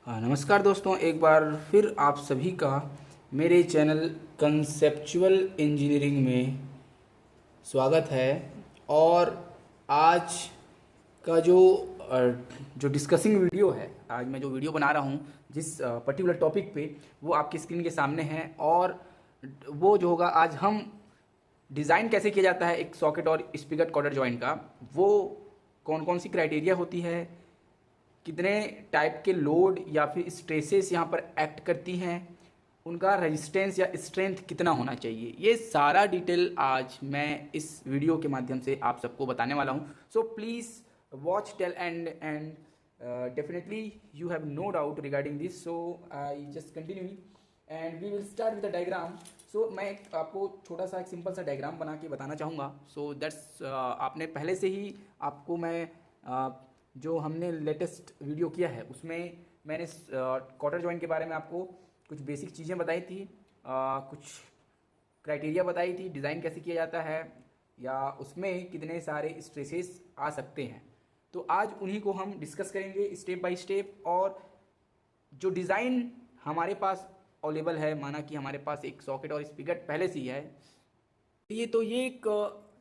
हाँ, नमस्कार दोस्तों, एक बार फिर आप सभी का मेरे चैनल कंसेप्चुअल इंजीनियरिंग में स्वागत है। और आज का जो डिस्कसिंग वीडियो है, आज मैं जो वीडियो बना रहा हूँ जिस पर्टिकुलर टॉपिक पे, वो आपकी स्क्रीन के सामने है। और वो जो होगा, आज हम डिज़ाइन कैसे किया जाता है एक सॉकेट और स्पिगट कॉर्डर जॉइंट का, वो कौन कौन सी क्राइटेरिया होती है, कितने टाइप के लोड या फिर स्ट्रेसेस यहाँ पर एक्ट करती हैं, उनका रेजिस्टेंस या स्ट्रेंथ कितना होना चाहिए, ये सारा डिटेल आज मैं इस वीडियो के माध्यम से आप सबको बताने वाला हूँ। So please watch till end definitely you have no doubt regarding this. So I just continue and we will start with the diagram. So मैं आपको छोटा सा एक सिंपल सा डायग्राम बना के बताना चाहूँगा। सो दैट्स आपने पहले से ही आपको मैं जो हमने लेटेस्ट वीडियो किया है उसमें मैंने क्वार्टर जॉइंट के बारे में आपको कुछ बेसिक चीज़ें बताई थी, कुछ क्राइटेरिया बताई थी, डिज़ाइन कैसे किया जाता है या उसमें कितने सारे स्ट्रेसेस आ सकते हैं। तो आज उन्हीं को हम डिस्कस करेंगे स्टेप बाय स्टेप। और जो डिज़ाइन हमारे पास अवेलेबल है, माना कि हमारे पास एक सॉकेट और स्पिगट पहले से ही है, ये एक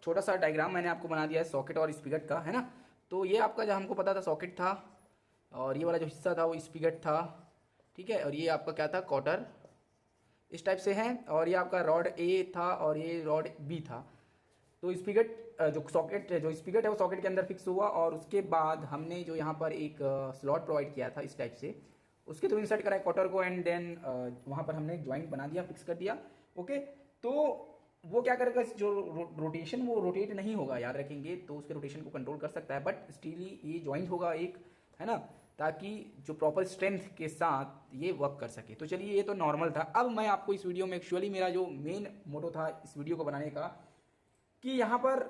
छोटा सा डायग्राम मैंने आपको बना दिया है सॉकेट और स्पिगट का, है ना। तो ये आपका, जहाँ हमको पता था सॉकेट था और ये वाला जो हिस्सा था वो स्पिगट था, ठीक है। और ये आपका क्या था, कॉटर, इस टाइप से है। और ये आपका रॉड ए था और ये रॉड बी था। तो स्पिगट जो स्पिगट है वो सॉकेट के अंदर फिक्स हुआ और उसके बाद हमने जो यहाँ पर एक स्लॉट प्रोवाइड किया था इस टाइप से, उसके थ्रू इंसर्ट करा कॉटर को एंड देन वहाँ पर हमने एक ज्वाइंट बना दिया, फिक्स कर दिया। ओके, तो वो क्या करेगा, जो रोटेशन वो रोटेट नहीं होगा, याद रखेंगे, तो उसके रोटेशन को कंट्रोल कर सकता है, बट स्टिल ये ज्वाइंट होगा एक, है ना, ताकि जो प्रॉपर स्ट्रेंथ के साथ ये वर्क कर सके। तो चलिए, ये तो नॉर्मल था। अब मैं आपको इस वीडियो में, एक्चुअली मेरा जो मेन मोटो था इस वीडियो को बनाने का, कि यहाँ पर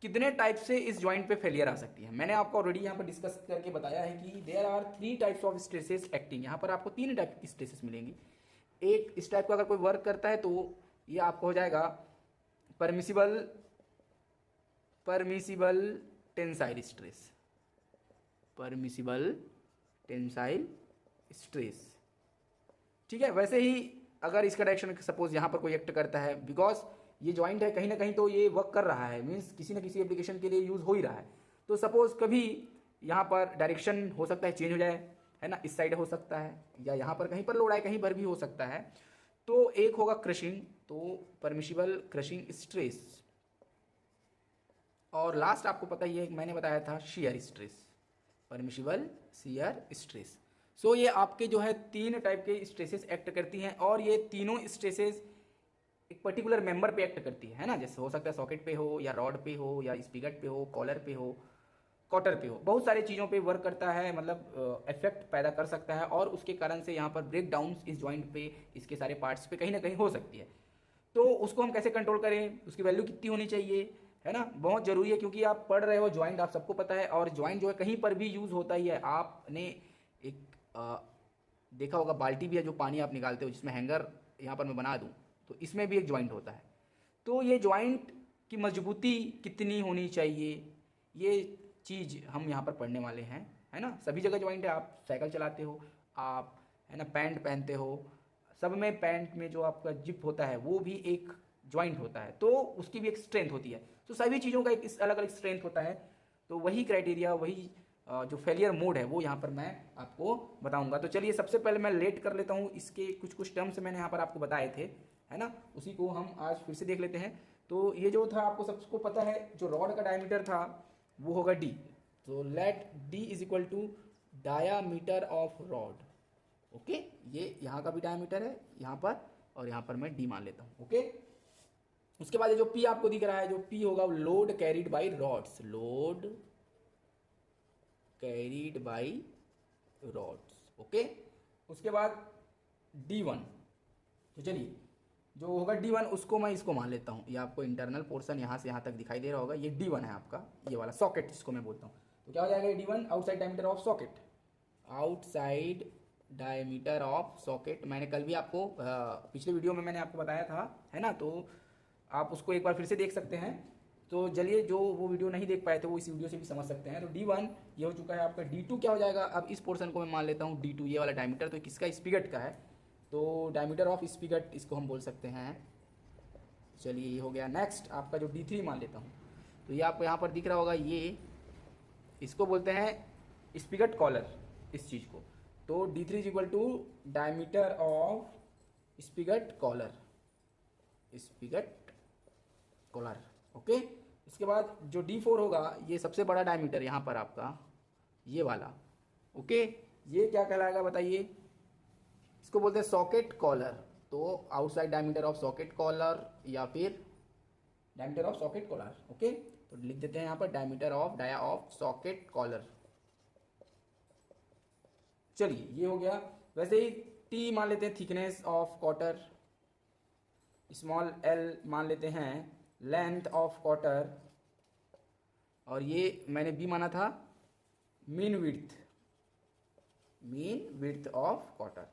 कितने टाइप से इस ज्वाइंट पे फेलियर आ सकती है। मैंने आपको ऑलरेडी यहाँ पर डिस्कस करके बताया है कि there are 3 types of stresses acting. यहाँ पर आपको 3 टाइप की स्ट्रेसेस मिलेंगी। एक इस टाइप का अगर कोई वर्क करता है तो ये आपको हो जाएगा permissible permissible tensile stress, permissible tensile stress, ठीक है। वैसे ही अगर इसका डायरेक्शन सपोज यहाँ पर कोई एक्ट करता है, बिकॉज ये ज्वाइंट है, कहीं ना कहीं तो ये वर्क कर रहा है, मीन्स किसी ना किसी एप्लीकेशन के लिए यूज हो ही रहा है। तो सपोज कभी यहाँ पर डायरेक्शन हो सकता है चेंज हो जाए, है ना, इस साइड हो सकता है या यहाँ पर कहीं पर लोड आए, कहीं पर भी हो सकता है। तो एक होगा क्रशिंग, तो परमिशिबल क्रशिंग स्ट्रेस। और लास्ट आपको पता ही है, मैंने बताया था shear stress, permissible shear stress. So ये आपके जो है 3 टाइप के स्ट्रेसेस एक्ट करती हैं और ये तीनों स्ट्रेसेस एक पर्टिकुलर मेंबर पे एक्ट करती है ना। जैसे हो सकता है सॉकेट पे हो या रॉड पे हो या स्पिगट पे हो, कॉलर पे हो, कॉटर पे हो, बहुत सारी चीज़ों पे वर्क करता है, मतलब इफेक्ट पैदा कर सकता है। और उसके कारण से यहाँ पर ब्रेक डाउन इस जॉइंट पे, इसके सारे पार्ट्स पे कहीं ना कहीं हो सकती है। तो उसको हम कैसे कंट्रोल करें, उसकी वैल्यू कितनी होनी चाहिए, है ना, बहुत ज़रूरी है। क्योंकि आप पढ़ रहे हो ज्वाइंट, आप सबको पता है, और ज्वाइंट जो है कहीं पर भी यूज़ होता ही है। आपने एक देखा होगा, बाल्टी भी है जो पानी आप निकालते हो, जिसमें हैंगर यहाँ पर मैं बना दूँ, तो इसमें भी एक ज्वाइंट होता है। तो ये ज्वाइंट की मजबूती कितनी होनी चाहिए, ये चीज़ हम यहाँ पर पढ़ने वाले हैं, है ना। सभी जगह ज्वाइंट है, आप साइकिल चलाते हो, आप, है ना, पैंट पहनते हो, सब में पैंट में जो आपका जिप होता है वो भी एक ज्वाइंट होता है, तो उसकी भी एक स्ट्रेंथ होती है। तो सभी चीज़ों का एक अलग अलग स्ट्रेंथ होता है। तो वही क्राइटेरिया, वही जो फेलियर मोड है वो यहाँ पर मैं आपको बताऊंगा। तो चलिए, सबसे पहले मैं लेट कर लेता हूँ, इसके कुछ कुछ टर्म्स मैंने यहाँ पर आपको बताए थे, है ना, उसी को हम आज फिर से देख लेते हैं। तो ये जो था, आपको सबको पता है, जो रॉड का डायमीटर था वो होगा डी। तो let D is equal to diameter of rod. Okay, ये यहाँ का भी डायमीटर है यहाँ पर, और यहाँ पर मैं डी मान लेता हूँ। ओके, उसके बाद ये जो पी आपको दिख रहा है, जो पी होगा load carried by rods, load carried by rods. Okay, उसके बाद D1। तो चलिए, जो होगा D1 उसको मैं इसको मान लेता हूँ, ये आपको इंटरनल पोर्शन यहाँ से यहाँ तक दिखाई दे रहा होगा, ये D1 है आपका, ये वाला सॉकेट जिसको मैं बोलता हूँ। तो क्या हो जाएगा D1, outside diameter of socket, outside diameter of socket. मैंने कल भी आपको पिछले वीडियो में मैंने आपको बताया था, है ना, तो आप उसको एक बार फिर से देख सकते हैं। तो चलिए, जो वो वीडियो नहीं देख पाए थे वो इस वीडियो से भी समझ सकते हैं। तो D1 ये हो चुका है आपका। D2 क्या हो जाएगा? अब इस पोर्शन को मैं मान लेता हूँ D2, ये वाला डायमीटर तो किसका? स्पिगट का है, तो डायमीटर ऑफ स्पिगट इसको हम बोल सकते हैं। चलिए ये हो गया। नेक्स्ट आपका जो D3 मान लेता हूँ, तो ये आपको यहाँ पर दिख रहा होगा, ये इसको बोलते हैं स्पिगट कॉलर, इस चीज़ को। तो D3 is equal to diameter of spigot collar, spigot collar. Okay. इसके बाद जो D4 होगा, ये सबसे बड़ा डायमीटर यहाँ पर आपका ये वाला। ओके, ये क्या कहलाएगा बताइए? इसको बोलते हैं सॉकेट कॉलर। तो outside diameter of socket collar या फिर diameter of socket collar. Okay, तो लिख देते हैं यहाँ पर diameter of dia of socket collar. चलिए ये हो गया। वैसे ही T मान लेते हैं thickness of cotter, small l मान लेते हैं लेंथ ऑफ कॉटर, और ये मैंने B माना था मीन विड्थ ऑफ कॉटर।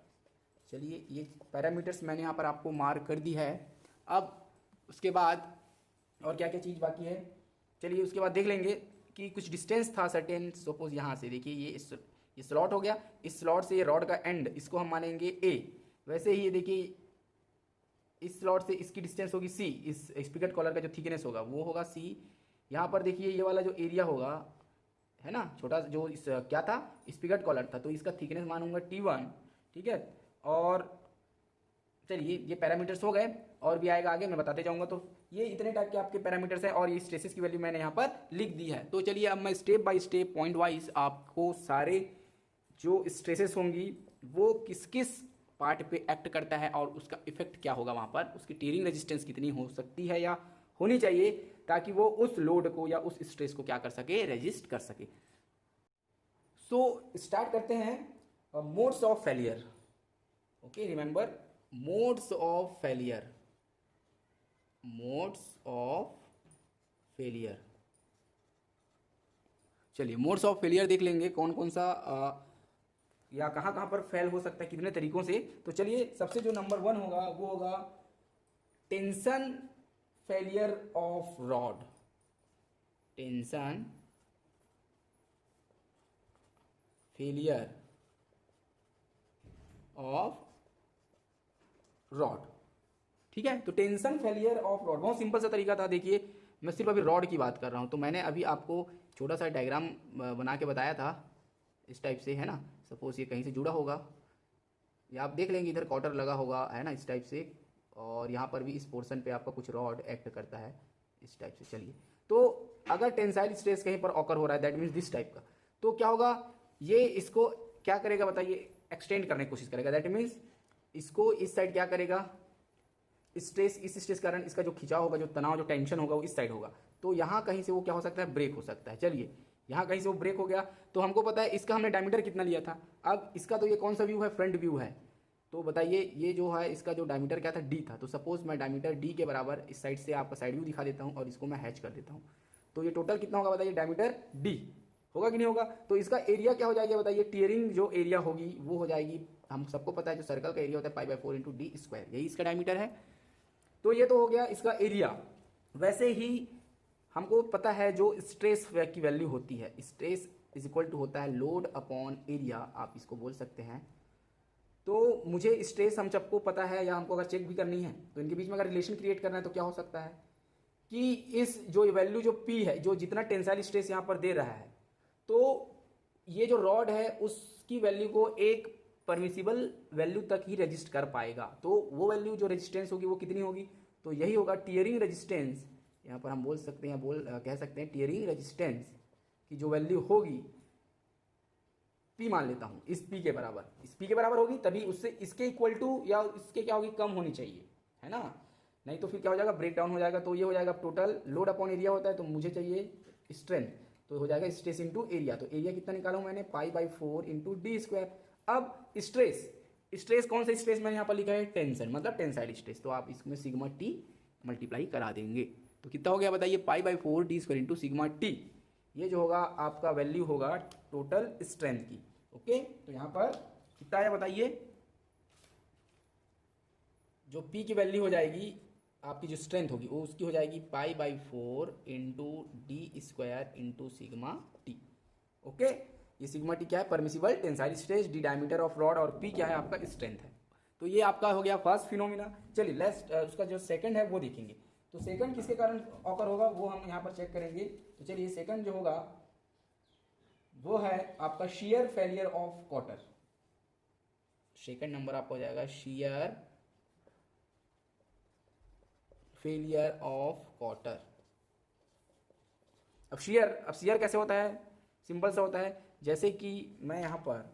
चलिए ये पैरामीटर्स मैंने यहाँ पर आपको मार्क कर दी है। अब उसके बाद और क्या क्या चीज़ बाकी है, चलिए उसके बाद देख लेंगे कि कुछ डिस्टेंस था सर्टेन। सपोज यहाँ से देखिए, ये स्लॉट हो गया, इस स्लॉट से ये रॉड का एंड, इसको हम मानेंगे A। वैसे ही ये देखिए, इस स्लॉट से इसकी डिस्टेंस होगी C, इस स्पिगट कॉलर का जो थिकनेस होगा वो होगा C। यहाँ पर देखिए ये वाला जो एरिया होगा, है ना, छोटा जो इस क्या था, स्पिगट कॉलर था, तो इसका थिकनेस मानूंगा T1। ठीक है। और चलिए ये पैरामीटर्स हो गए, और भी आएगा आगे, मैं बताते जाऊंगा। तो ये इतने टाइप के आपके पैरामीटर्स हैं, और ये स्ट्रेसेस की वैल्यू मैंने यहाँ पर लिख दी है। तो चलिए अब मैं step by step point wise आपको सारे जो स्ट्रेसेस होंगी वो किस किस पार्ट पे एक्ट करता है और उसका इफेक्ट क्या होगा वहाँ पर, उसकी टीयरिंग रेजिस्टेंस कितनी हो सकती है या होनी चाहिए, ताकि वो उस लोड को या उस स्ट्रेस को क्या कर सके, रेजिस्ट कर सके। सो स्टार्ट करते हैं modes of failure. Okay, remember modes of failure, modes of failure. चलिए मोड्स ऑफ फेलियर देख लेंगे, कौन कौन सा या कहाँ कहाँ पर फेल हो सकता है, कितने तरीकों से। तो चलिए सबसे जो नंबर 1 होगा वो होगा tension failure of rod, tension failure of rod. ठीक है, तो टेंशन फेलियर ऑफ रॉड बहुत सिंपल सा तरीका था। देखिए मैं सिर्फ अभी रॉड की बात कर रहा हूँ, तो मैंने अभी आपको छोटा सा डायग्राम बना के बताया था इस टाइप से, है ना। सपोज ये कहीं से जुड़ा होगा, या आप देख लेंगे इधर क्वार्टर लगा होगा, है ना, इस टाइप से, और यहाँ पर भी इस पोर्शन पे आपका कुछ रॉड एक्ट करता है इस टाइप से। चलिए, तो अगर टेंसाइल स्ट्रेस कहीं पर ऑकर हो रहा है, दैट मीन्स दिस टाइप का, तो क्या होगा, ये इसको क्या करेगा बताइए, एक्सटेंड करने की कोशिश करेगा। दैट मीन्स इसको इस साइड क्या करेगा, स्ट्रेस, इस स्ट्रेस कारण इसका जो खिंचाव होगा, जो तनाव, जो टेंशन होगा वो इस साइड होगा, तो यहाँ कहीं से वो क्या हो सकता है, ब्रेक हो सकता है। चलिए यहाँ कहीं से वो ब्रेक हो गया, तो हमको पता है इसका हमने डायमीटर कितना लिया था। अब इसका तो ये कौन सा व्यू है, फ्रंट व्यू है, तो बताइए ये जो है इसका जो डायमीटर क्या था, D था। तो सपोज मैं डायमीटर D के बराबर इस साइड से आपका साइड व्यू दिखा देता हूँ और इसको मैं हैच कर देता हूँ, तो ये टोटल कितना होगा बताइए, डायमीटर D होगा कि नहीं होगा। तो इसका एरिया क्या हो जाएगा बताइए, टीयरिंग जो एरिया होगी वो हो जाएगी, हम सबको पता है जो सर्कल का एरिया होता है π/4 × D², यही इसका डायमीटर है। तो ये तो हो गया इसका एरिया। वैसे ही हमको पता है जो स्ट्रेस की वैल्यू होती है, स्ट्रेस इज इक्वल टू होता है लोड अपॉन एरिया, आप इसको बोल सकते हैं। तो मुझे स्ट्रेस हम सबको पता है, या हमको अगर चेक भी करनी है तो इनके बीच में अगर रिलेशन क्रिएट करना है तो क्या हो सकता है कि इस जो वैल्यू जो P है, जो जितना टेंसाइल स्ट्रेस यहाँ पर दे रहा है, तो ये जो रॉड है उसकी वैल्यू को एक परमिसिबल वैल्यू तक ही रजिस्ट कर पाएगा। तो वो वैल्यू जो रेजिस्टेंस होगी वो कितनी होगी, तो यही होगा टीयरिंग रेजिस्टेंस। यहाँ पर हम बोल सकते हैं, कह सकते हैं टीयरिंग रेजिस्टेंस की जो वैल्यू होगी, P मान लेता हूँ, इस P के बराबर, इस P के बराबर होगी, तभी उससे इसके इक्वल टू या इसके क्या होगी, कम होनी चाहिए, है ना, नहीं तो फिर क्या हो जाएगा, ब्रेक डाउन हो जाएगा। तो ये हो जाएगा टोटल लोड अपॉन एरिया होता है, तो मुझे चाहिए स्ट्रेंथ, तो हो जाएगा स्ट्रेस इंटू एरिया। तो एरिया कितना निकाला हूं मैंने, π/4 × D²। अब स्ट्रेस कौन सा स्ट्रेस मैंने यहाँ पर लिखा है, टेंशन, मतलब टेंसाइल स्ट्रेस, तो आप इसमें सिग्मा T मल्टीप्लाई करा देंगे, तो कितना हो गया बताइए, π/4 D² × सिग्मा T। ये जो होगा आपका वैल्यू होगा टोटल स्ट्रेंथ की। ओके, तो यहाँ पर कितना है बताइए, जो P की वैल्यू हो जाएगी आपकी जो स्ट्रेंथ होगी वो उसकी हो जाएगी π/4 into D square into sigma T. Okay, ये सिग्मा टी क्या है? Permissible tensile stress, D diameter of rod, और पी क्या है? आपका स्ट्रेंथ है। तो ये आपका हो गया फर्स्ट फिनोमिना। चलिए लेट्स उसका जो सेकंड है वो देखेंगे। तो सेकंड किसके कारण ऑकर होगा वो हम यहाँ पर चेक करेंगे। तो चलिए सेकंड जो होगा वो है आपका shear failure of cotter. Second number आपका हो जाएगा shear फेलियर ऑफ कॉटर। अब shear कैसे होता है? सिंपल सा होता है, जैसे कि मैं यहाँ पर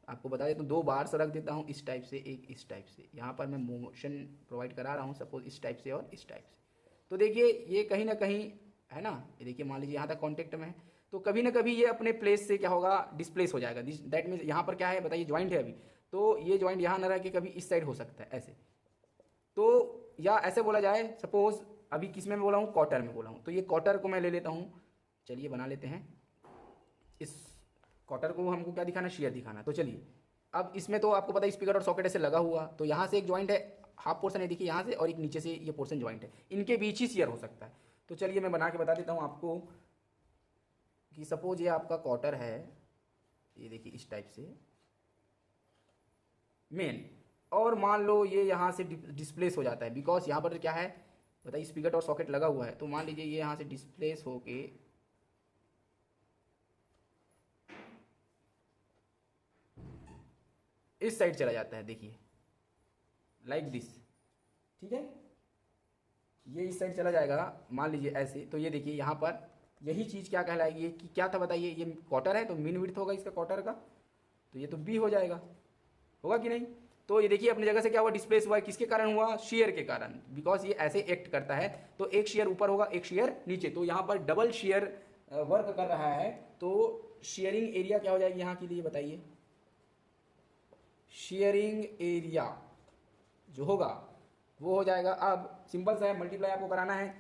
आपको बता देता हूँ, दो बार्स रख देता हूँ इस टाइप से, एक इस टाइप से। यहाँ पर मैं मोशन प्रोवाइड करा रहा हूँ सपोज इस टाइप से और इस टाइप से। तो देखिए ये कहीं ना कहीं है ना, ये देखिए मान लीजिए यहाँ तक कांटेक्ट में है, तो कभी ना कभी ये अपने प्लेस से क्या होगा? डिस्प्लेस हो जाएगा। दैट मीन्स यहाँ पर क्या है बताइए? ज्वाइंट है अभी, तो ये ज्वाइंट यहाँ ना रह के कभी इस साइड हो सकता है ऐसे। तो या ऐसे बोला जाए, सपोज अभी किस में बोला हूँ? कॉटर में बोला हूँ। तो ये कॉटर को मैं ले लेता हूँ, चलिए बना लेते हैं। इस क्वार्टर को हमको क्या दिखाना? शेयर दिखाना। तो चलिए अब इसमें तो आपको पता है स्पीकर और सॉकेट ऐसे लगा हुआ, तो यहाँ से एक जॉइंट है, हाफ पोर्शन है देखिए यहाँ से, और एक नीचे से ये पोर्शन जॉइंट है, इनके बीच ही शेयर हो सकता है। तो चलिए मैं बना के बता देता हूँ आपको कि सपोज ये आपका क्वार्टर है, ये देखिए इस टाइप से मेन, और मान लो ये यहाँ से डिस्प्लेस हो जाता है, बिकॉज यहाँ पर क्या है बताइए? स्पीकर और सॉकेट लगा हुआ है। तो मान लीजिए ये यहाँ से डिस्प्लेस होके इस साइड चला जाता है, देखिए लाइक दिस, ठीक है? ये इस साइड चला जाएगा मान लीजिए ऐसे। तो ये देखिए यहाँ पर यही चीज़ क्या कहलाएगी? ये कि क्या था बताइए? ये क्वार्टर है तो मीन विड्थ होगा इसका क्वार्टर का, तो ये तो बी हो जाएगा, होगा कि नहीं? तो ये देखिए अपनी जगह से क्या हुआ? डिस्प्लेस हुआ है। किसके कारण हुआ? शेयर के कारण, बिकॉज ये ऐसे एक्ट करता है। तो एक शेयर ऊपर होगा, एक शेयर नीचे, तो यहाँ पर डबल शेयर वर्क कर रहा है। तो शेयरिंग एरिया क्या हो जाएगी यहाँ के लिए बताइए? शेयरिंग एरिया जो होगा वो हो जाएगा, अब सिंपल सा है, मल्टीप्लाई आपको कराना है।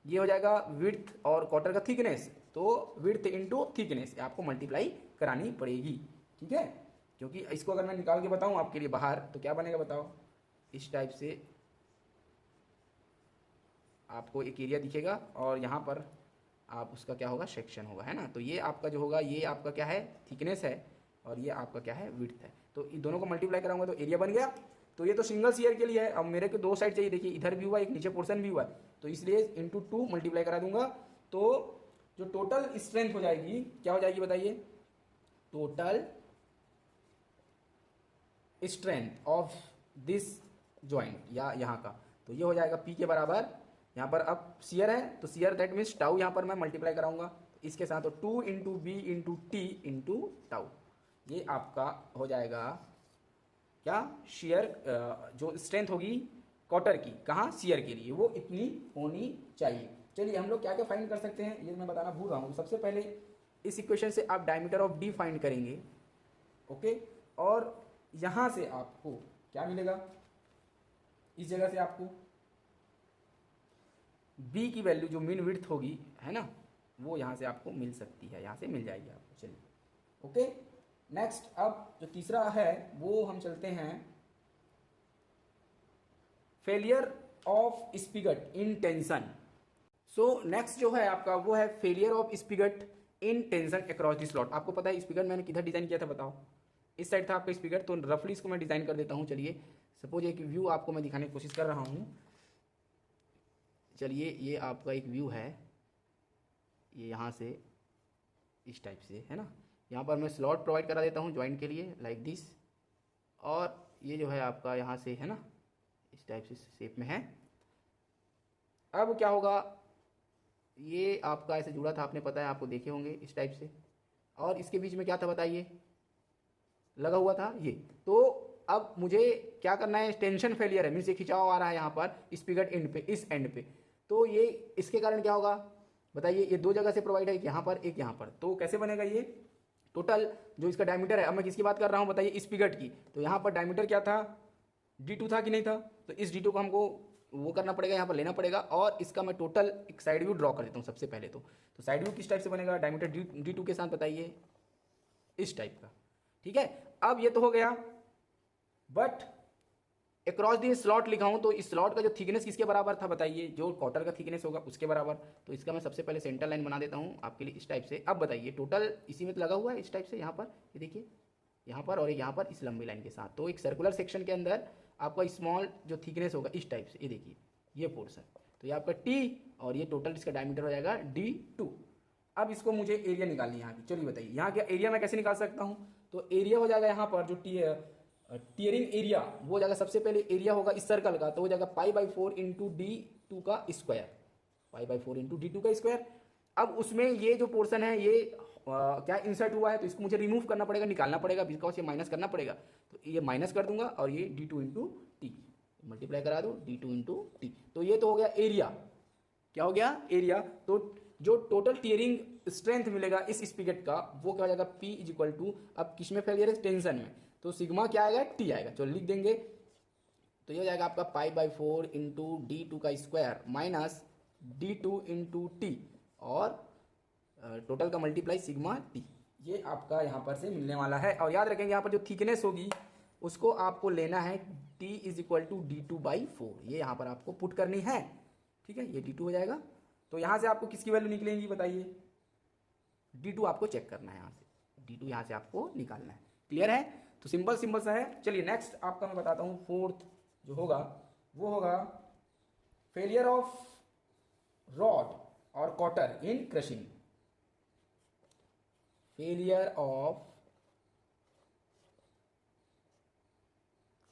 ये हो जाएगा विड्थ और क्वार्टर का थिकनेस, तो विड्थ इंटू थिकनेस आपको मल्टीप्लाई करानी पड़ेगी, ठीक है? क्योंकि इसको अगर मैं निकाल के बताऊं आपके लिए बाहर, तो क्या बनेगा बताओ? इस टाइप से आपको एक एरिया दिखेगा, और यहाँ पर आप उसका क्या होगा? सेक्शन होगा, है ना? तो ये आपका जो होगा, ये आपका क्या है? थिकनेस है, और ये आपका क्या है? विड्थ है। तो इन दोनों को मल्टीप्लाई कराऊंगा तो एरिया बन गया। तो ये तो सिंगल शेयर के लिए है। अब मेरे को दो साइड चाहिए, देखिए इधर भी हुआ, एक नीचे पोर्शन भी हुआ, तो इसलिए इंटू 2 मल्टीप्लाई करा दूंगा। तो जो टोटल स्ट्रेंथ हो जाएगी क्या हो जाएगी बताइए? Total strength of this joint या यहाँ का, तो ये हो जाएगा पी के बराबर। यहाँ पर अब शेयर है तो शेयर दैट मीन्स टाउ, यहाँ पर मैं मल्टीप्लाई कराऊंगा इसके साथ, तो 2 into B into T into tau, ये आपका हो जाएगा क्या? शेयर जो स्ट्रेंथ होगी क्वार्टर की, कहाँ? शेयर के लिए, वो इतनी होनी चाहिए। चलिए हम लोग क्या क्या फाइंड कर सकते हैं ये मैं बताना भूल रहा हूँ। सबसे पहले इस इक्वेशन से आप डायमीटर ऑफ डी फाइंड करेंगे, ओके? और यहाँ से आपको क्या मिलेगा? इस जगह से आपको बी की वैल्यू जो मीन विड्थ होगी, है ना, वो यहाँ से आपको मिल सकती है, यहाँ से मिल जाएगी आपको। चलिए ओके, नेक्स्ट अब जो तीसरा है वो हम चलते हैं failure of spigot in tension. So next जो है आपका वो है failure of spigot in tension across the slot. आपको पता है स्पिगट मैंने किधर डिजाइन किया था बताओ? इस साइड था आपका स्पीकर, तो रफली इसको मैं डिजाइन कर देता हूँ। चलिए सपोज एक व्यू आपको मैं दिखाने की कोशिश कर रहा हूँ। चलिए ये आपका एक व्यू है, ये यहाँ से इस टाइप से, है ना? यहाँ पर मैं स्लॉट प्रोवाइड करा देता हूँ ज्वाइंट के लिए लाइक दिस, और ये जो है आपका यहाँ से, है ना, इस टाइप से शेप में है। अब क्या होगा? ये आपका ऐसे जुड़ा था, आपने पता है, आपको देखे होंगे इस टाइप से, और इसके बीच में क्या था बताइए? लगा हुआ था ये। तो अब मुझे क्या करना है? टेंशन फेलियर है, मीन्स ये खिंचाव आ रहा है यहाँ पर स्पिगट एंड पे, इस एंड पे। तो ये इसके कारण क्या होगा बताइए? ये दो जगह से प्रोवाइड है, एक यहाँ पर एक यहाँ पर, तो कैसे बनेगा ये? टोटल जो इसका डायमीटर है, अब मैं किसकी बात कर रहा हूँ बताइए? स्पिगट की। तो यहाँ पर डायमीटर क्या था? D2 था कि नहीं था? तो इस D2 को हमको वो करना पड़ेगा, यहाँ पर लेना पड़ेगा, और इसका मैं टोटल एक साइड व्यू ड्रॉ कर देता हूँ सबसे पहले। तो साइड व्यू किस टाइप से बनेगा डायमीटर D2 के साथ बताइए? इस टाइप का, ठीक है? अब ये तो हो गया, बट अक्रॉस दी स्लॉट लिखा हूं तो इस स्लॉट का जो थिकनेस किसके बराबर था बताइए, जो क्वार्टर का थिकनेस होगा उसके बराबर। तो इसका मैं सबसे पहले सेंटर लाइन बना देता हूं आपके लिए इस टाइप से। अब बताइए टोटल इसी में तो लगा हुआ है इस टाइप से, यहाँ पर ये देखिए, यहाँ पर और यहाँ पर इस लंबी लाइन के साथ। तो एक सर्कुलर सेक्शन के अंदर आपका स्मॉल जो थिकनेस होगा इस टाइप से, ये देखिए ये पोर्शन, तो ये आपका टी और ये टोटल इसका डायमीटर हो जाएगा D2। अब इसको मुझे एरिया निकालनी है यहाँ की, चलिए बताइए यहाँ का एरिया मैं कैसे निकाल सकता हूँ। तो एरिया हो जाएगा यहाँ पर जो टीयरिंग एरिया वो हो जाएगा, सबसे पहले एरिया होगा इस सर्कल का तो हो जाएगा π/4 इंटू D2 का स्क्वायर, π/4 इंटू D2 का स्क्वायर। अब उसमें ये जो पोर्शन है ये क्या इंसर्ट हुआ है तो इसको मुझे रिमूव करना पड़ेगा, निकालना पड़ेगा, बिकॉज ये माइनस करना पड़ेगा। तो ये माइनस कर दूंगा और ये D2 इंटू टी मल्टीप्लाई करा दो, D2 इंटू टी। तो ये तो हो गया एरिया, क्या हो गया एरिया। तो जो टोटल टीयरिंग स्ट्रेंथ मिलेगा इस स्पिगेट का वो क्या हो जाएगा P इज इक्वल टू, अब किस में फेलियर है, टेंशन में, तो सिग्मा क्या आएगा T आएगा, चलो लिख देंगे। तो ये हो जाएगा आपका π/4 इंटू D2 का square minus D2 into T और टोटल का मल्टीप्लाई सिग्मा T, ये आपका यहाँ पर से मिलने वाला है। और याद रखेंगे यहाँ पर जो थिकनेस होगी उसको आपको लेना है T is equal to D2/4, ये यहाँ पर आपको पुट करनी है, ठीक है, ये D2 हो जाएगा। तो यहाँ से आपको किसकी वैल्यू निकलेंगी बताइए, D2 आपको चेक करना है, यहाँ से D2 यहाँ से आपको निकालना है। क्लियर है, तो सिंपल सिंपल सा है। चलिए नेक्स्ट आपका मैं बताता हूँ, फोर्थ जो होगा वो होगा फेलियर ऑफ रॉड और cotter in crushing. Failure of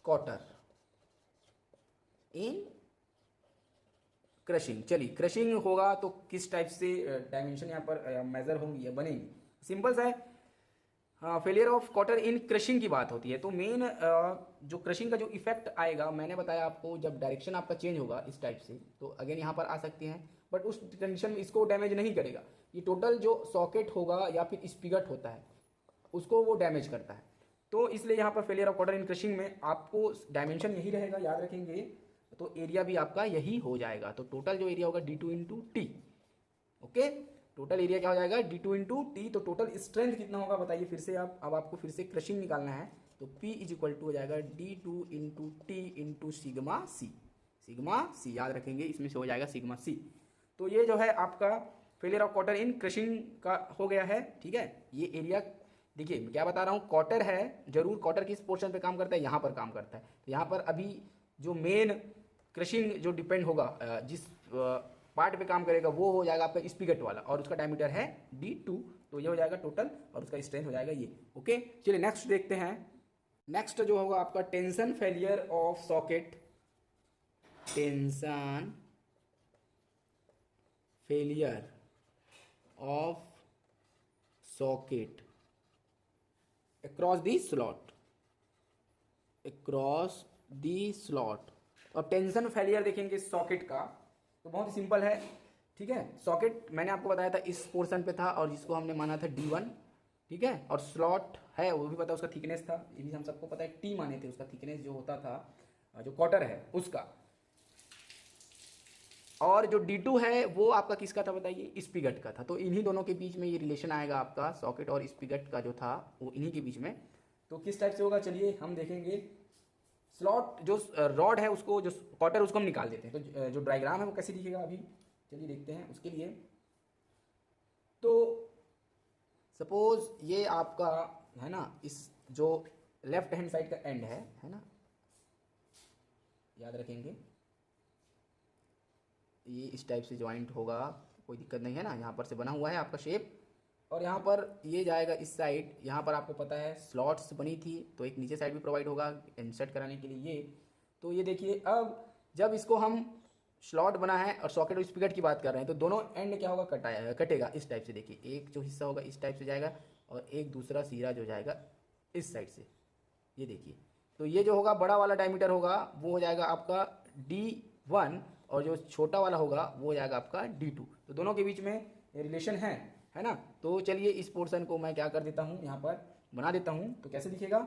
cotter in crushing. चलिए क्रशिंग होगा तो किस टाइप से डायमेंशन यहाँ पर मेजर होंगी या बनेंगी, सिंपल सा है। हाँ, failure of cotter in crushing की बात होती है तो मेन जो क्रशिंग का जो इफेक्ट आएगा, मैंने बताया आपको जब डायरेक्शन आपका चेंज होगा इस टाइप से तो अगेन यहाँ पर आ सकती हैं, बट उस कंडीशन में इसको डैमेज नहीं करेगा। ये टोटल जो सॉकेट होगा या फिर स्पिगट होता है उसको वो डैमेज करता है। तो इसलिए यहाँ पर failure of cotter in crushing में आपको डायमेंशन यही रहेगा, याद रखेंगे, तो एरिया भी आपका यही हो जाएगा। तो टोटल जो एरिया होगा D2 into T, okay, total area क्या हो जाएगा D2 इंटू टी। तो टोटल स्ट्रेंथ कितना होगा बताइए फिर से आप, अब आपको फिर से क्रशिंग निकालना है तो P इज इक्वल टू हो जाएगा D2 into T into sigma C, sigma C याद रखेंगे, इसमें से हो जाएगा सिग्मा सी। तो ये जो है आपका failure of cotter in crushing का हो गया है, ठीक है। ये एरिया देखिए मैं क्या बता रहा हूँ, कॉटर है, जरूर कॉटर किस पोर्शन पे काम करता है, यहाँ पर काम करता है। तो यहाँ पर अभी जो मेन क्रशिंग जो डिपेंड होगा जिस पार्ट पे काम करेगा वो हो जाएगा आपका स्पिगट वाला और उसका डायमीटर है D2, तो ये हो जाएगा टोटल और उसका स्ट्रेंथ हो जाएगा ये, ओके। चलिए नेक्स्ट देखते हैं। नेक्स्ट जो होगा आपका tension failure of socket, tension failure of socket across the slot, across the slot. अब टेंशन फेलियर देखेंगे सॉकेट का तो बहुत ही सिंपल है, ठीक है। सॉकेट मैंने आपको बताया था इस पोर्शन पे था और जिसको हमने माना था D1, ठीक है, और स्लॉट है वो भी पता, उसका थिकनेस था, ये भी हम सबको पता है, T माने थे उसका थिकनेस जो होता था जो क्वार्टर है उसका। और जो D2 है वो आपका किसका था बताइए, स्पिगट का था। तो इन्हीं दोनों के बीच में ये रिलेशन आएगा आपका, सॉकेट और स्पिगट का जो था वो इन्हीं के बीच में। तो किस टाइप से होगा चलिए हम देखेंगे। स्लॉट जो रॉड है उसको, जो क्वार्टर उसको हम निकाल देते हैं, तो जो डायग्राम है वो कैसे दिखेगा अभी चलिए देखते हैं उसके लिए। तो सपोज ये आपका है ना, इस जो लेफ्ट हैंड साइड का एंड है ना, याद रखेंगे ये इस टाइप से ज्वाइंट होगा, कोई दिक्कत नहीं है ना, यहाँ पर से बना हुआ है आपका शेप। और यहाँ पर ये जाएगा इस साइड, यहाँ पर आपको पता है स्लॉट्स बनी थी तो एक नीचे साइड भी प्रोवाइड होगा इंसर्ट कराने के लिए ये। तो ये देखिए अब जब इसको हम स्लॉट बना है और सॉकेट और स्पिगट की बात कर रहे हैं तो दोनों एंड क्या होगा, कटेगा इस टाइप से। देखिए एक जो हिस्सा होगा इस टाइप से जाएगा और एक दूसरा सिरा जो जाएगा इस साइड से, ये देखिए। तो ये जो होगा बड़ा वाला डायमीटर होगा वो हो जाएगा आपका D1 और जो छोटा वाला होगा वो हो जाएगा आपका D2। तो दोनों के बीच में रिलेशन है ना। तो चलिए इस पोर्शन को मैं क्या कर देता हूँ, यहाँ पर बना देता हूँ। तो कैसे दिखेगा,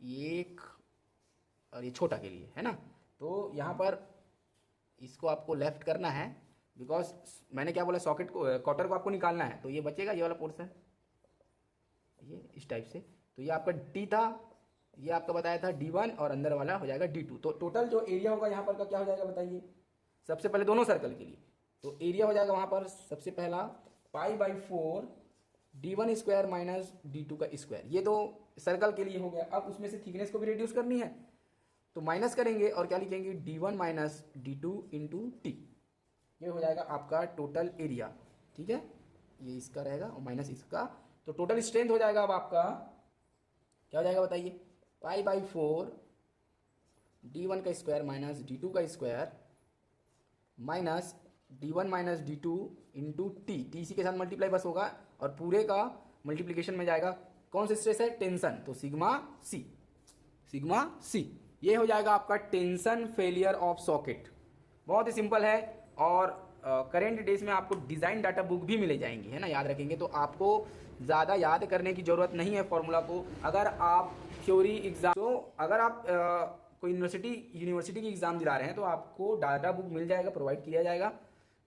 एक और ये छोटा के लिए है ना। तो यहाँ पर इसको आपको लेफ्ट करना है बिकॉज मैंने क्या बोला, सॉकेट को क्वार्टर को आपको निकालना है। तो ये बचेगा ये वाला पोर्शन, ये इस टाइप से। तो ये आपका D था, ये आपका बताया था D1 और अंदर वाला हो जाएगा D2। तो टोटल जो एरिया होगा यहाँ पर का क्या हो जाएगा बताइए। सबसे पहले दोनों सर्कल के लिए तो एरिया हो जाएगा वहाँ पर सबसे पहला π/4 D1 स्क्वायर माइनस D2 का स्क्वायर। ये तो सर्कल के लिए हो गया। अब उसमें से थिकनेस को भी रिड्यूस करनी है तो माइनस करेंगे और क्या लिखेंगे D1 minus D2 into T. ये हो जाएगा आपका टोटल एरिया। ठीक है, ये इसका रहेगा और माइनस इसका। तो टोटल स्ट्रेंथ हो जाएगा अब आपका क्या हो जाएगा बताइए π/4 D1 का स्क्वायर माइनस D2 का square minus D1 minus D2 into T. T C के साथ मल्टीप्लाई बस होगा और पूरे का मल्टीप्लीकेशन में जाएगा। कौन सा स्ट्रेस है टेंशन, तो सिग्मा सी। ये हो जाएगा आपका टेंशन फेलियर ऑफ सॉकेट। बहुत ही सिंपल है और करेंट डेज में आपको डिज़ाइन डाटा बुक भी मिले जाएंगी, है ना। याद रखेंगे तो आपको ज़्यादा याद करने की ज़रूरत नहीं है फॉर्मूला को। अगर आप थ्योरी एग्जाम तो अगर आप कोई यूनिवर्सिटी की एग्ज़ाम दिला रहे हैं तो आपको डाटा बुक मिल जाएगा, प्रोवाइड किया जाएगा।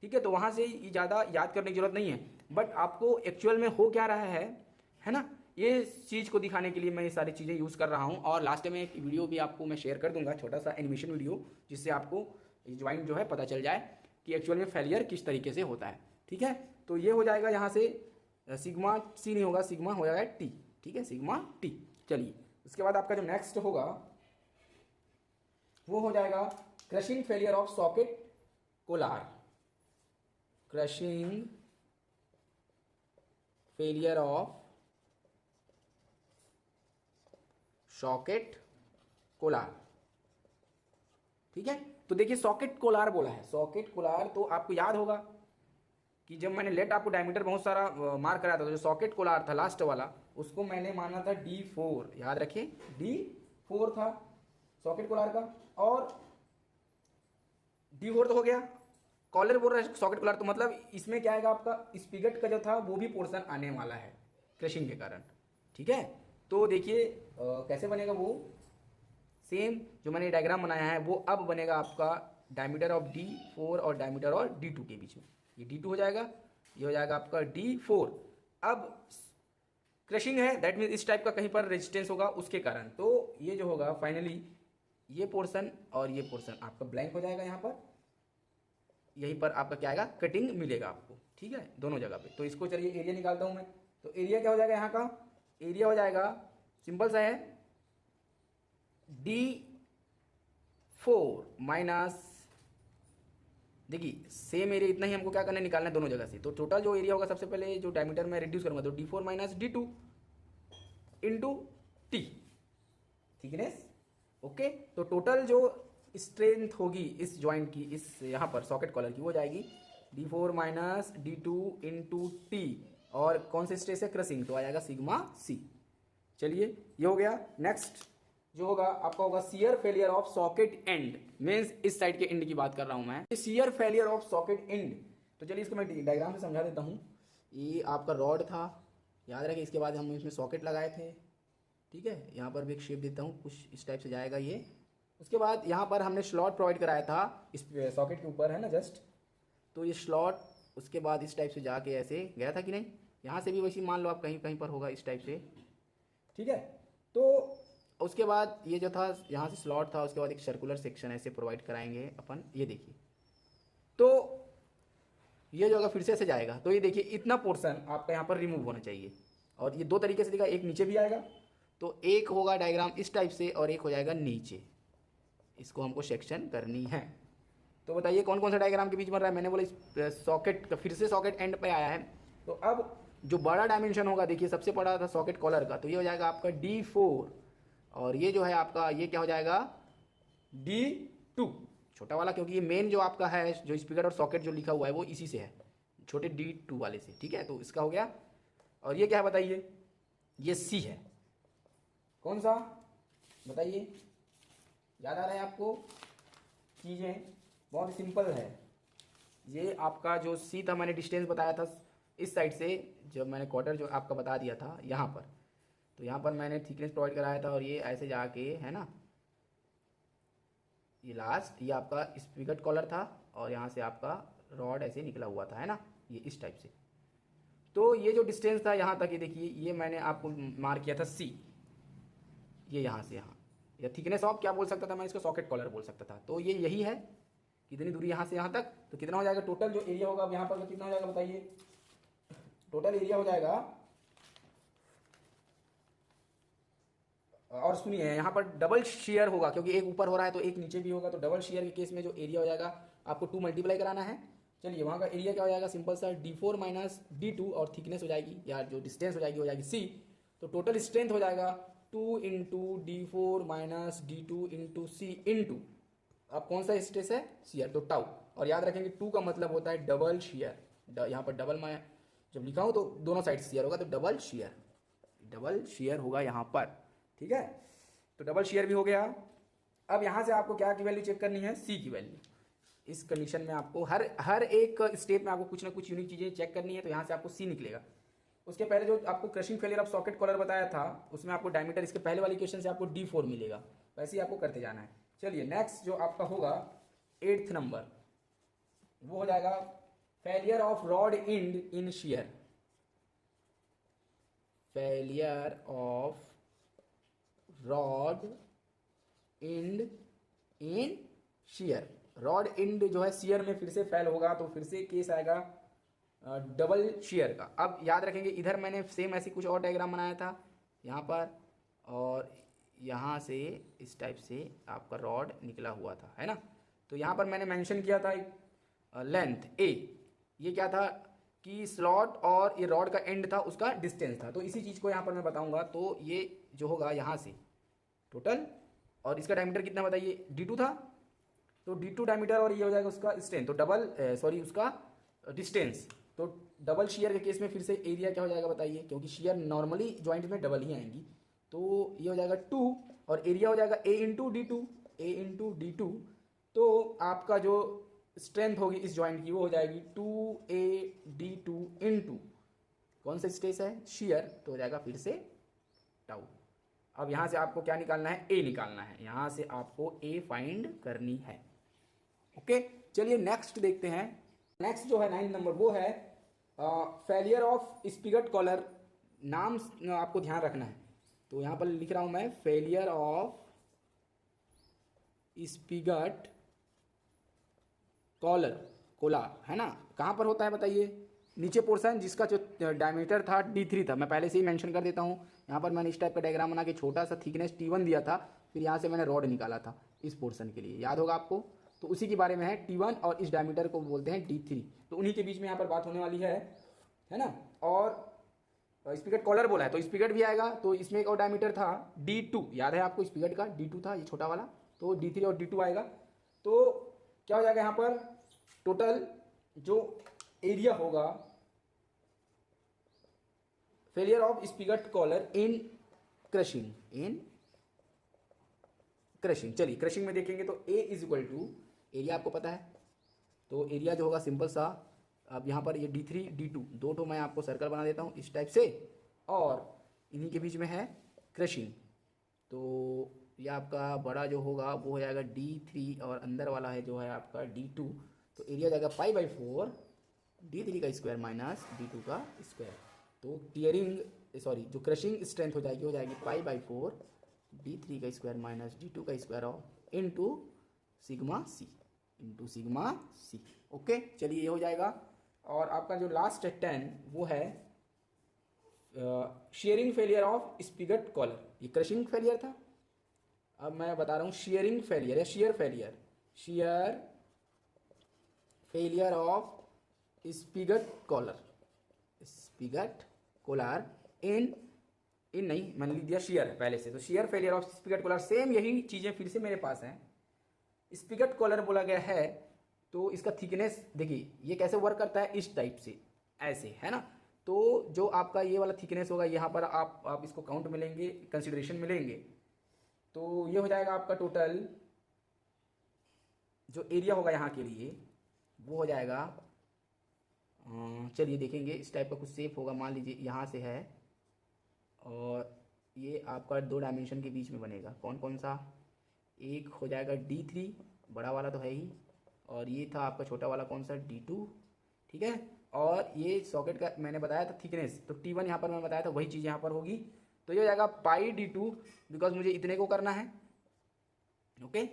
ठीक है, तो वहाँ से ज़्यादा याद करने की ज़रूरत नहीं है। बट आपको एक्चुअल में हो क्या रहा है ना, ये चीज़ को दिखाने के लिए मैं ये सारी चीज़ें यूज़ कर रहा हूँ। और लास्ट में एक वीडियो भी आपको मैं शेयर कर दूंगा, छोटा सा एनिमेशन वीडियो, जिससे आपको ज्वाइंट जो है पता चल जाए कि एक्चुअल में फेलियर किस तरीके से होता है। ठीक है, तो ये हो जाएगा यहाँ से सिग्मा सी नहीं होगा, सिग्मा हो जाएगा टी। ठीक है, सिग्मा टी। चलिए उसके बाद आपका जो नेक्स्ट होगा वो हो जाएगा crushing failure of socket Kolar. Crushing failure of socket Kolar. ठीक है, तो देखिए सॉकेट कोलार बोला है। सॉकेट कोलार तो आपको याद होगा कि जब मैंने लेट आपको डायमीटर बहुत सारा मार्क कराया था, तो जो सॉकेट कोलार था लास्ट वाला उसको मैंने माना था D4। याद रखें D4 था सॉकेट कोलार का। और D4 तो हो गया। कॉलर बोल रहा है सॉकेट कोलार, तो मतलब इसमें क्या आएगा आपका स्पिगट का जो था वो भी पोर्शन आने वाला है क्रशिंग के कारण। ठीक है, तो देखिए कैसे बनेगा वो सेम जो मैंने डायग्राम बनाया है वो अब बनेगा आपका डायमीटर ऑफ D4 और डायमीटर और D2 के बीच में। ये D2 हो जाएगा, ये हो जाएगा आपका D4। अब क्रशिंग है दैट मीन्स इस टाइप का कहीं पर रेजिस्टेंस होगा उसके कारण। तो ये जो होगा फाइनली ये पोर्शन और ये पोर्शन आपका ब्लैंक हो जाएगा। यहाँ पर यहीं पर आपका क्या आएगा कटिंग मिलेगा आपको। ठीक है, दोनों जगह पे। तो इसको चलिए एरिया निकालता हूँ मैं। तो एरिया क्या हो जाएगा यहाँ का, एरिया हो जाएगा सिंपल सा है D4 माइनस, देखिए सेम एरिया इतना ही हमको क्या करना है निकालना है दोनों जगह से। तो टोटल जो एरिया होगा सबसे पहले जो डायमीटर में रिड्यूस करूंगा तो D4 minus D2 into T thickness. Okay, तो टोटल जो स्ट्रेंथ होगी इस ज्वाइंट की, इस यहाँ पर सॉकेट कॉलर की, वो जाएगी D4 minus D2 into T. और कौन से स्ट्रेस है क्रशिंग, तो आ जाएगा सिग्मा सी। चलिए ये हो गया। नेक्स्ट जो होगा आपका होगा shear failure of socket and. Means इस साइड के एंड की बात कर रहा हूं मैं, shear failure of socket and. तो चलिए इसको मैं डायग्राम से समझा देता हूं। ये आपका रॉड था, याद रखें। इसके बाद हम इसमें सॉकेट लगाए थे। ठीक है, यहाँ पर भी एक शेप देता हूँ, कुछ इस टाइप से जाएगा ये। उसके बाद यहाँ पर हमने स्लॉट प्रोवाइड कराया था इस सॉकेट के ऊपर, है ना जस्ट। तो ये स्लॉट उसके बाद इस टाइप से जाके ऐसे गया था कि नहीं, यहाँ से भी वैसे मान लो आप कहीं कहीं पर होगा इस टाइप से। ठीक है, तो उसके बाद ये जो था यहाँ से स्लॉट था, उसके बाद एक सर्कुलर सेक्शन ऐसे प्रोवाइड कराएंगे अपन। ये देखिए, तो ये जो अगर फिर से जाएगा तो ये देखिए इतना पोर्शन आपका यहाँ पर रिमूव होना चाहिए। और ये दो तरीके से दिखा, एक नीचे भी आएगा, तो एक होगा डायग्राम इस टाइप से और एक हो जाएगा नीचे। इसको हमको सेक्शन करनी है। तो बताइए कौन कौन सा डायग्राम के बीच बन रहा है। मैंने बोला इस सॉकेट का फिर से सॉकेट एंड पे आया है। तो अब जो बड़ा डायमेंशन होगा, देखिए सबसे बड़ा था सॉकेट कॉलर का, तो ये हो जाएगा आपका D4। और ये जो है आपका ये क्या हो जाएगा D2 छोटा वाला, क्योंकि ये मेन जो आपका है जो स्पीकर और सॉकेट जो लिखा हुआ है वो इसी से है, छोटे D2 वाले से। ठीक है, तो इसका हो गया। और ये क्या है बताइए, ये C है। कौन सा बताइए, याद आ रहा है आपको चीज़ें? बहुत ही सिंपल है। ये आपका जो C था, मैंने डिस्टेंस बताया था इस साइड से, जब मैंने क्वार्टर जो आपका बता दिया था यहाँ पर, तो यहाँ पर मैंने थिकनेस प्रोवाइड कराया था। और ये ऐसे जाके है ना, ये लास्ट ये आपका स्पिगट कॉलर था और यहाँ से आपका रॉड ऐसे निकला हुआ था, है ना, ये इस टाइप से। तो ये जो डिस्टेंस था यहाँ तक, ये देखिए ये मैंने आपको मार्क किया था C। ये यहाँ से यहाँ, या थिकनेस ऑफ क्या बोल सकता था मैं इसको, सॉकेट कॉलर बोल सकता था। तो ये यही है, कितनी दूरी यहाँ से यहाँ तक, तो कितना हो जाएगा टोटल जो एरिया होगा अब यहाँ पर, तो कितना हो जाएगा बताइए, टोटल एरिया हो जाएगा। और सुनिए यहाँ पर डबल शेयर होगा, क्योंकि एक ऊपर हो रहा है तो एक नीचे भी होगा, तो डबल शेयर के केस में जो एरिया हो जाएगा आपको 2 मल्टीप्लाई कराना है। चलिए वहाँ का एरिया क्या हो जाएगा, सिंपल सा d4 माइनस d2, और थिकनेस हो जाएगी या जो डिस्टेंस हो जाएगी वो जाएगी c। तो टोटल स्ट्रेंथ हो जाएगा 2 into D4 minus D2 into C into, अब कौन सा स्ट्रेस है, शियर, तो टाउ। और याद रखेंगे 2 का मतलब होता है डबल शियर, यहाँ पर डबल मैं जब लिखा हूँ तो दोनों साइड शियर होगा, तो डबल शियर होगा यहाँ पर, ठीक है। तो डबल शेयर भी हो गया। अब यहाँ से आपको क्या की वैल्यू चेक करनी है, सी की वैल्यू। इस कंडीशन में आपको हर एक स्टेप में आपको कुछ ना कुछ यूनिक चीज़ें चेक करनी है, तो यहाँ से आपको सी निकलेगा। उसके पहले जो आपको crushing failure of socket collar बताया था, उसमें आपको डायमीटर, इसके पहले वाली क्वेश्चन से आपको D4 मिलेगा, वैसे ही आपको करते जाना है। चलिए नेक्स्ट जो आपका होगा 8th नंबर, वो हो जाएगा failure of rod and in shear. Failure of rod and in shear, rod and जो है शियर में फिर से फेल होगा, तो फिर से केस आएगा डबल शियर का। अब याद रखेंगे इधर मैंने सेम ऐसी कुछ और डायग्राम बनाया था यहाँ पर, और यहाँ से इस टाइप से आपका रॉड निकला हुआ था, है ना। तो यहाँ पर मैंने मेंशन किया था एक लेंथ ए, ये क्या था कि स्लॉट, और ये रॉड का एंड था उसका डिस्टेंस था। तो इसी चीज़ को यहाँ पर मैं बताऊँगा। तो ये जो होगा यहाँ से टोटल, और इसका डायमीटर कितना बताइए, D2 था, तो D2 डायमीटर, और ये हो जाएगा उसका स्ट्रेंथ, तो उसका डिस्टेंस। तो डबल शेयर के केस में फिर से एरिया क्या हो जाएगा बताइए, क्योंकि शेयर नॉर्मली जॉइंट में डबल ही आएंगी, तो ये हो जाएगा 2, और एरिया हो जाएगा A इंटू D2। तो आपका जो स्ट्रेंथ होगी इस जॉइंट की वो हो जाएगी 2AD2 इंटू कौन सा स्ट्रेस है, शेयर, तो हो जाएगा फिर से टाउ। अब यहाँ से आपको क्या निकालना है, ए निकालना है, यहाँ से आपको ए फाइंड करनी है। ओके, चलिए नेक्स्ट देखते हैं। नेक्स्ट जो है 9th नंबर, वो है फेलियर ऑफ स्पिगट कॉलर। नाम आपको ध्यान रखना है, तो यहाँ पर लिख रहा हूँ मैं फेलियर ऑफ स्पिगट कोलार, है ना। कहाँ पर होता है बताइए, नीचे पोर्शन जिसका जो डायमीटर था D3 था, मैं पहले से ही मेंशन कर देता हूँ। यहाँ पर मैंने इस टाइप का डायग्राम बना के छोटा सा थिकनेस T1 दिया था, फिर यहाँ से मैंने रॉड निकाला था इस पोर्शन के लिए, याद होगा आपको। तो उसी के बारे में है T1, और इस डायमीटर को बोलते हैं D3। तो उन्हीं के बीच में यहाँ पर बात होने वाली है ना। और स्पिगट कॉलर बोला है तो स्पिगट भी आएगा, तो इसमें एक और डायमीटर था D2, याद है आपको, स्पिगट का D2 था, ये छोटा वाला, तो D3 और D2 आएगा। तो क्या हो जाएगा यहाँ पर, टोटल जो एरिया होगा failure of spigot collar in crushing, चलिए क्रशिंग में देखेंगे तो A is equal to, area आपको पता है, तो एरिया जो होगा सिंपल सा, अब यहाँ पर ये D3 D2 दो तो मैं आपको सर्कल बना देता हूँ इस टाइप से, और इन्हीं के बीच में है क्रशिंग। तो ये आपका बड़ा जो होगा वो हो जाएगा D3, और अंदर वाला है जो है आपका D2, तो एरिया हो जाएगा π/4 D3 का स्क्वायर माइनस D2 का स्क्वायर। तो जो क्रशिंग स्ट्रेंथ हो जाएगी π/4 D3 का स्क्वायर माइनस D2 का square of into sigma C. Okay, चलिए ये हो जाएगा। और आपका जो लास्ट 10 वो है shearing failure of spigot collar. ये क्रशिंग फेलियर था, अब मैं बता रहा हूँ शेयरिंग फेलियर या shear failure of spigot collar in नहीं, मैंने लिख दिया शेयर है पहले से, तो shear failure of spigot collar, same यही चीज़ें फिर से मेरे पास हैं। स्पिगट कॉलर बोला गया है, तो इसका थिकनेस देखिए ये कैसे वर्क करता है, इस टाइप से ऐसे, है ना। तो जो आपका ये वाला थिकनेस होगा यहाँ पर आप इसको काउंट मिलेंगे, कंसिडरेशन मिलेंगे, तो ये हो जाएगा आपका टोटल जो एरिया होगा यहाँ के लिए वो हो जाएगा, चलिए देखेंगे, इस टाइप का कुछ शेप होगा, मान लीजिए यहाँ से है, और ये आपका 2 डायमेंशन के बीच में बनेगा, कौन सा, एक हो जाएगा D3 बड़ा वाला तो है ही, और ये था आपका छोटा वाला कौन सा, D2, ठीक है। और ये सॉकेट का मैंने बताया था थिकनेस, तो T1 यहाँ पर मैं बताया था, वही चीज़ यहाँ पर होगी। तो तो ये हो जाएगा पाई d2, बिकॉज मुझे इतने को करना है, ओके,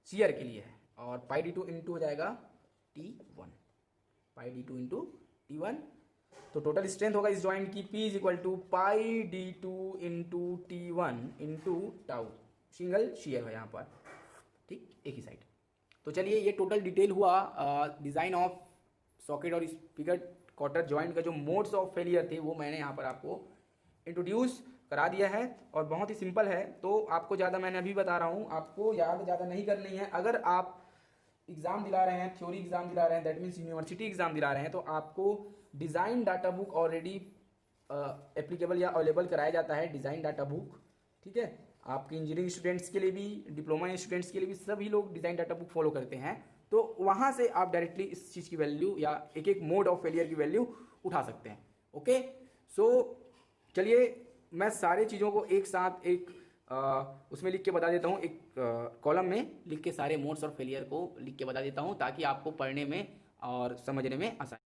शियर के लिए है, और पाई d2 इंटू हो जाएगा T1, पाई d2 इंटू T1। तो टोटल स्ट्रेंथ होगा इस जॉइंट की P is equal to pi d2 into T1 into tau, single shear है यहाँ पर, ठीक, एक ही साइड। तो चलिए ये टोटल डिटेल हुआ डिज़ाइन ऑफ सॉकेट और स्पीकर क्वार्टर जॉइंट का जो मोड्स ऑफ फेलियर थे वो मैंने यहाँ पर आपको इंट्रोड्यूस करा दिया है, और बहुत ही सिंपल है। तो आपको ज़्यादा मैंने अभी बता रहा हूँ, आपको याद ज़्यादा नहीं करनी है। अगर आप एग्ज़ाम दिला रहे हैं, थ्योरी एग्ज़ाम दिला रहे हैं, दैट मीन्स यूनिवर्सिटी एग्ज़ाम दिला रहे हैं, तो आपको design data book already applicable या अवेलेबल कराया जाता है, डिज़ाइन डाटा बुक, ठीक है। आपके इंजीनियरिंग स्टूडेंट्स के लिए भी, डिप्लोमा स्टूडेंट्स के लिए भी, सभी लोग डिज़ाइन डाटा बुक फॉलो करते हैं। तो वहाँ से आप डायरेक्टली इस चीज़ की वैल्यू या एक एक मोड ऑफ फेलियर की वैल्यू उठा सकते हैं, ओके। सो चलिए मैं सारे चीज़ों को एक साथ एक उसमें लिख के बता देता हूँ, एक कॉलम में लिख के सारे मोड्स और फेलियर को लिख के बता देता हूँ, ताकि आपको पढ़ने में और समझने में आसानी